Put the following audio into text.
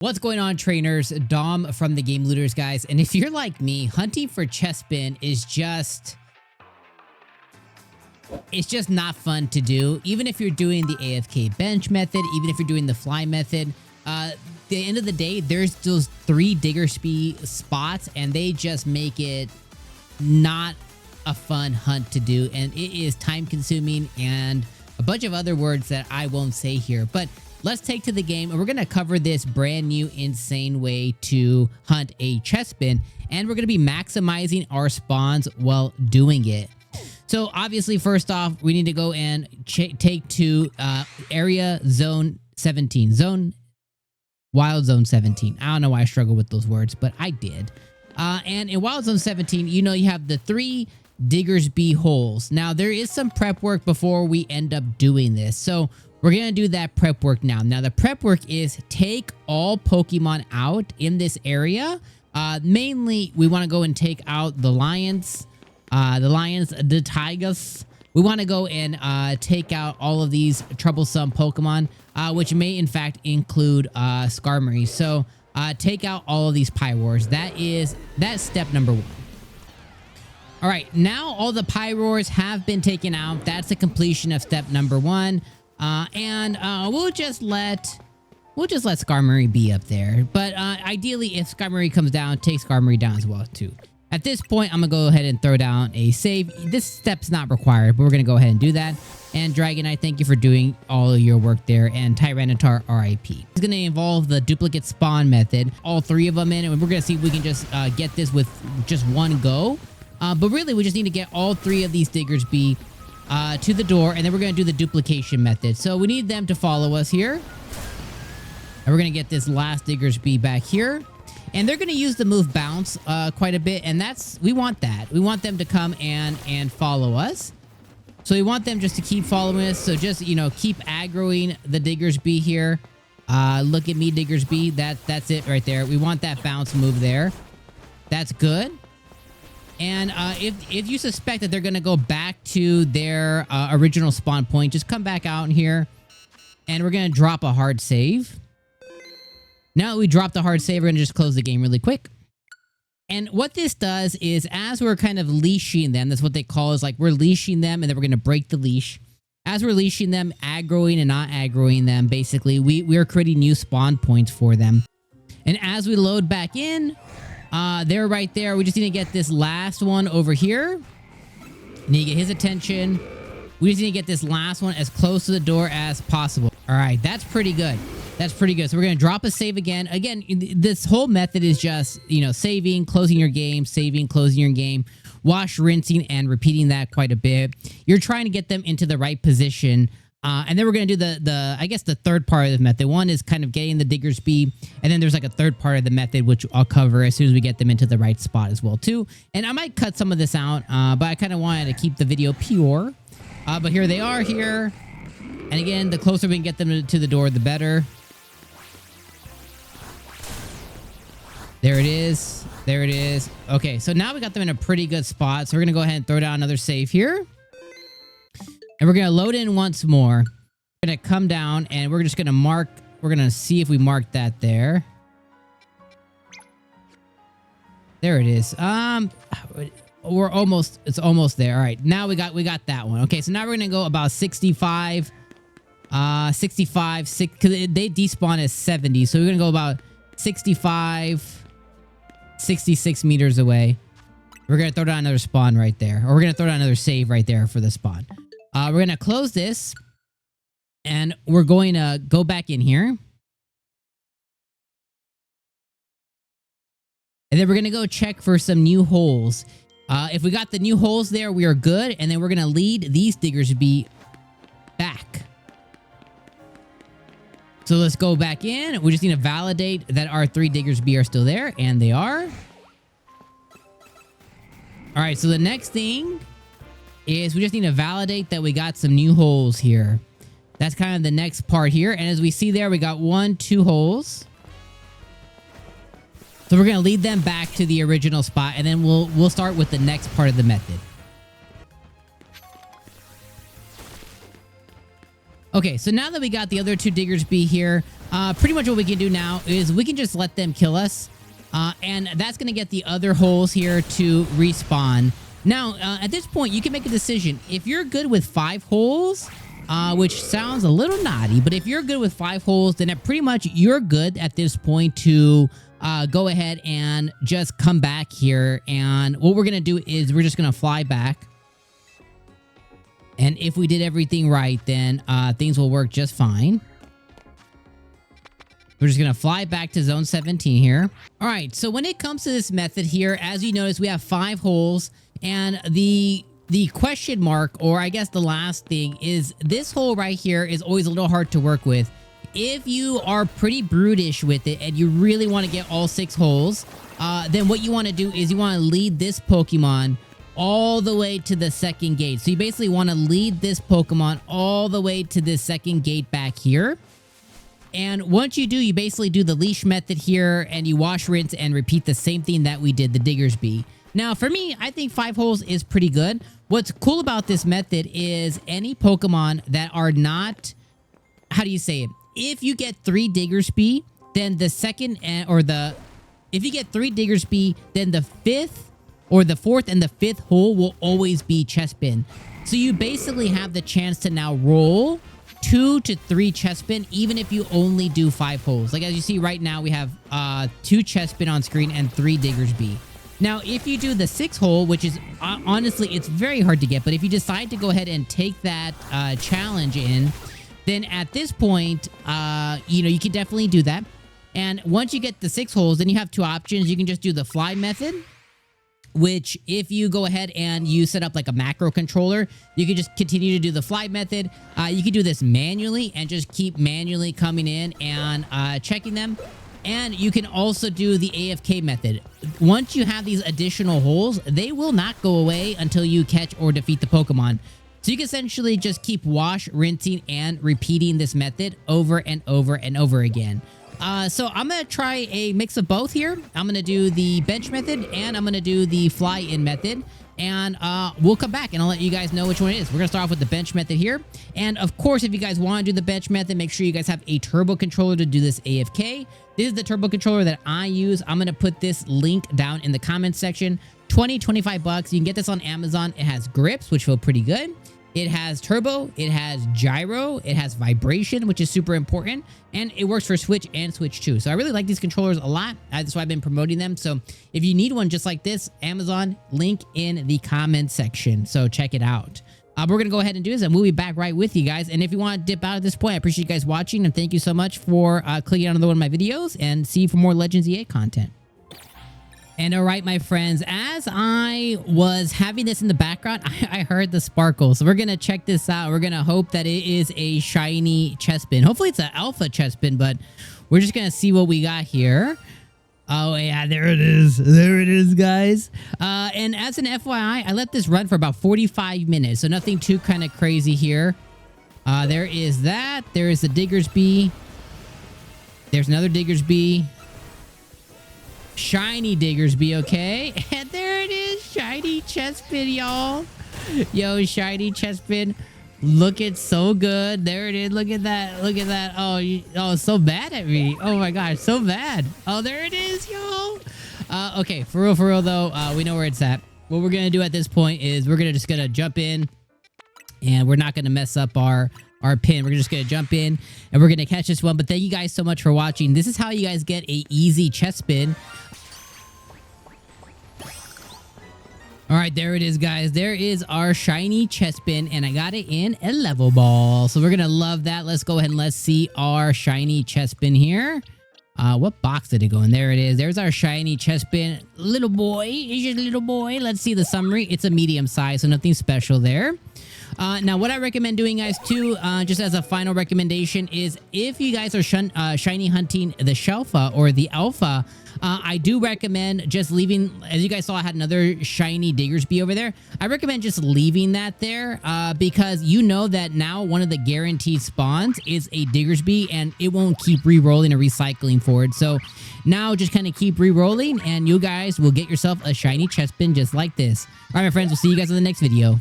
What's going on, trainers? Dom from the Game Looters, guys. And if you're like me, hunting for Chespin is it's just not fun to do. Even if you're doing the AFK bench method, even if you're doing the fly method, the end of the day, there's those 3 Diggersby spots, and they just make it not a fun hunt to do. And it is time consuming and a bunch of other words that I won't say here. But let's take to the game, and we're going to cover this brand new insane way to hunt a Chespin, and we're going to be maximizing our spawns while doing it. So obviously, first off, we need to go and take to area zone 17, wild zone 17. I don't know why I struggle with those words, but I did. And in wild zone 17, you know, you have the 3 Diggersby holes. Now, there is some prep work before we end up doing this. So we're going to do that prep work now. Now, the prep work is take all Pokemon out in this area. Mainly, we want to go and take out the lions, the tigers. We want to go and take out all of these troublesome Pokemon, which may in fact include Skarmory. So take out all of these Pyroars. That's step number 1. All right, now all the Pyroars have been taken out. That's the completion of step number 1. We'll just let Skarmory be up there. But ideally, if Skarmory comes down, take Skarmory down as well too. At this point, I'm gonna go ahead and throw down a save. This step's not required, but we're gonna go ahead and do that. And Dragonite, thank you for doing all of your work there. And Tyranitar, RIP. It's gonna involve the duplicate spawn method, all 3 of them in, and we're gonna see if we can just get this with just one go. But really, we just need to get all 3 of these Diggersby to the door, and then we're going to do the duplication method. So we need them to follow us here. And we're going to get this last Diggersby back here. And they're going to use the move bounce quite a bit, and we want that. We want them to come and follow us. So we want them just to keep following us. So just, you know, keep aggroing the Diggersby here. Look at me, Diggersby. That's it right there. We want that bounce move there. That's good. And if you suspect that they're going to go back to their original spawn point, just come back out in here. And we're going to drop a hard save. Now that we dropped the hard save, we're going to just close the game really quick. And what this does is, as we're kind of leashing them, that's what they call, is like we're leashing them, and then we're going to break the leash. As we're leashing them, aggroing and not aggroing them, basically, we are creating new spawn points for them. And as we load back in, they're right there. We just need to get this last one over here. Need to get his attention. We just need to get this last one as close to the door as possible. All right, that's pretty good. That's pretty good. So we're going to drop a save again. Again, this whole method is just, you know, saving, closing your game, saving, closing your game, wash, rinsing, and repeating that quite a bit. You're trying to get them into the right position. And then we're going to do I guess the third part of the method. One is kind of getting the Diggersby, and then there's like a third part of the method, which I'll cover as soon as we get them into the right spot as well too. And I might cut some of this out, but I kind of wanted to keep the video pure. But here they are here. And again, the closer we can get them to the door, the better. There it is. There it is. Okay, so now we got them in a pretty good spot. So we're going to go ahead and throw down another save here. And we're going to load in once more. We're going to come down, and we're just going to mark. We're going to see if we marked that there. There it is. We're almost, it's almost there. All right, now we got that one. Okay, so now we're going to go about 65, 6, because they despawn as 70. So we're going to go about 65, 66 meters away. We're going to throw down another spawn right there. Or we're going to throw down another save right there for the spawn. We're going to close this, and we're going to go back in here. And then we're going to go check for some new holes. If we got the new holes there, we are good. And then we're going to lead these Diggersby back. So let's go back in. We just need to validate that our 3 Diggersby are still there, and they are. All right, so the next thing is we just need to validate that we got some new holes here. That's kind of the next part here. And as we see there, we got 1, 2 holes. So we're going to lead them back to the original spot, and then we'll start with the next part of the method. Okay, so now that we got the other 2 Diggersby here, pretty much what we can do now is we can just let them kill us. And that's going to get the other holes here to respawn. Now, at this point, you can make a decision. If you're good with 5 holes, which sounds a little naughty, but if you're good with 5 holes, then pretty much you're good at this point to go ahead and just come back here. And what we're going to do is we're just going to fly back. And if we did everything right, then things will work just fine. We're just going to fly back to zone 17 here. All right, so when it comes to this method here, as you notice, we have 5 holes. And the question mark, or I guess the last thing, is this hole right here is always a little hard to work with. If you are pretty brutish with it and you really want to get all 6 holes, then what you want to do is you want to lead this Pokemon all the way to the 2nd gate. So you basically want to lead this Pokemon all the way to this 2nd gate back here. And once you do, you basically do the leash method here and you wash, rinse, and repeat the same thing that we did the Diggersby. Now, for me, I think 5 holes is pretty good. What's cool about this method is any Pokemon that are not, how do you say it? If you get 3 Diggersby, then the second, if you get 3 Diggersby, then the 5th, or the 4th and the 5th hole will always be Chespin. So you basically have the chance to now roll 2 to 3 Chespin, even if you only do 5 holes. Like as you see right now, we have 2 Chespin on screen and 3 Diggersby. Now, if you do the 6 hole, which is honestly, it's very hard to get, but if you decide to go ahead and take that challenge in, then at this point, you know, you can definitely do that. And once you get the 6 holes, then you have 2 options. You can just do the fly method, which if you go ahead and you set up like a macro controller, you can just continue to do the fly method. You can do this manually and just keep manually coming in and checking them. And you can also do the AFK method. Once you have these additional holes, they will not go away until you catch or defeat the Pokemon. So you can essentially just keep wash, rinsing, and repeating this method over and over and over again. So I'm going to try a mix of both here. I'm going to do the bench method and I'm going to do the fly-in method. And we'll come back and I'll let you guys know which one it is. We're going to start off with the bench method here. And of course, if you guys want to do the bench method, make sure you guys have a turbo controller to do this AFK. This is the turbo controller that I use. I'm going to put this link down in the comments section. 25 bucks. You can get this on Amazon. It has grips, which feel pretty good. It has turbo, it has gyro, it has vibration, which is super important, and it works for Switch and Switch 2. So I really like these controllers a lot. That's why I've been promoting them. So if you need one just like this, Amazon, link in the comments section. So check it out. We're going to go ahead and do this, and we'll be back right with you guys. And if you want to dip out at this point, I appreciate you guys watching, and thank you so much for clicking on another one of my videos, and see you for more Legends EA content. And all right, my friends, as I was having this in the background, I heard the sparkle. So we're going to check this out. We're going to hope that it is a shiny Chespin. Hopefully it's an alpha Chespin, but we're just going to see what we got here. Oh, yeah, there it is. There it is, guys. And as an FYI, I let this run for about 45 minutes. So nothing too kind of crazy here. There is that. There is the Diggersby. There's another Diggersby. Shiny Diggersby, okay? And there it is, Shiny Chespin, y'all. Yo, Shiny Chespin, looking so good. There it is. Look at that. Look at that. Oh, so bad at me. Oh my gosh, so bad. Oh, there it is, y'all. Okay, for real though, we know where it's at. What we're gonna do at this point is we're just gonna jump in, and we're not gonna mess up our pin. We're just gonna jump in and we're gonna catch this one. But thank you guys so much for watching. This is how you guys get a easy Chespin. All right, there it is, guys. There is our shiny Chespin, and I got it in a level ball. So we're gonna love that. Let's go ahead and let's see our shiny Chespin here. What box did it go in? There it is. There's our shiny Chespin. Little boy. It's just a little boy. Let's see the summary. It's a medium size, so nothing special there. Now, what I recommend doing, guys, too, just as a final recommendation, is if you guys are shiny hunting the Shelfa or the Alpha, I do recommend just leaving, as you guys saw, I had another shiny Diggersby over there. I recommend just leaving that there because you know that now one of the guaranteed spawns is a Diggersby, and it won't keep re-rolling or recycling for it. So now just kind of keep re-rolling, and you guys will get yourself a shiny Chespin just like this. All right, my friends, we'll see you guys in the next video.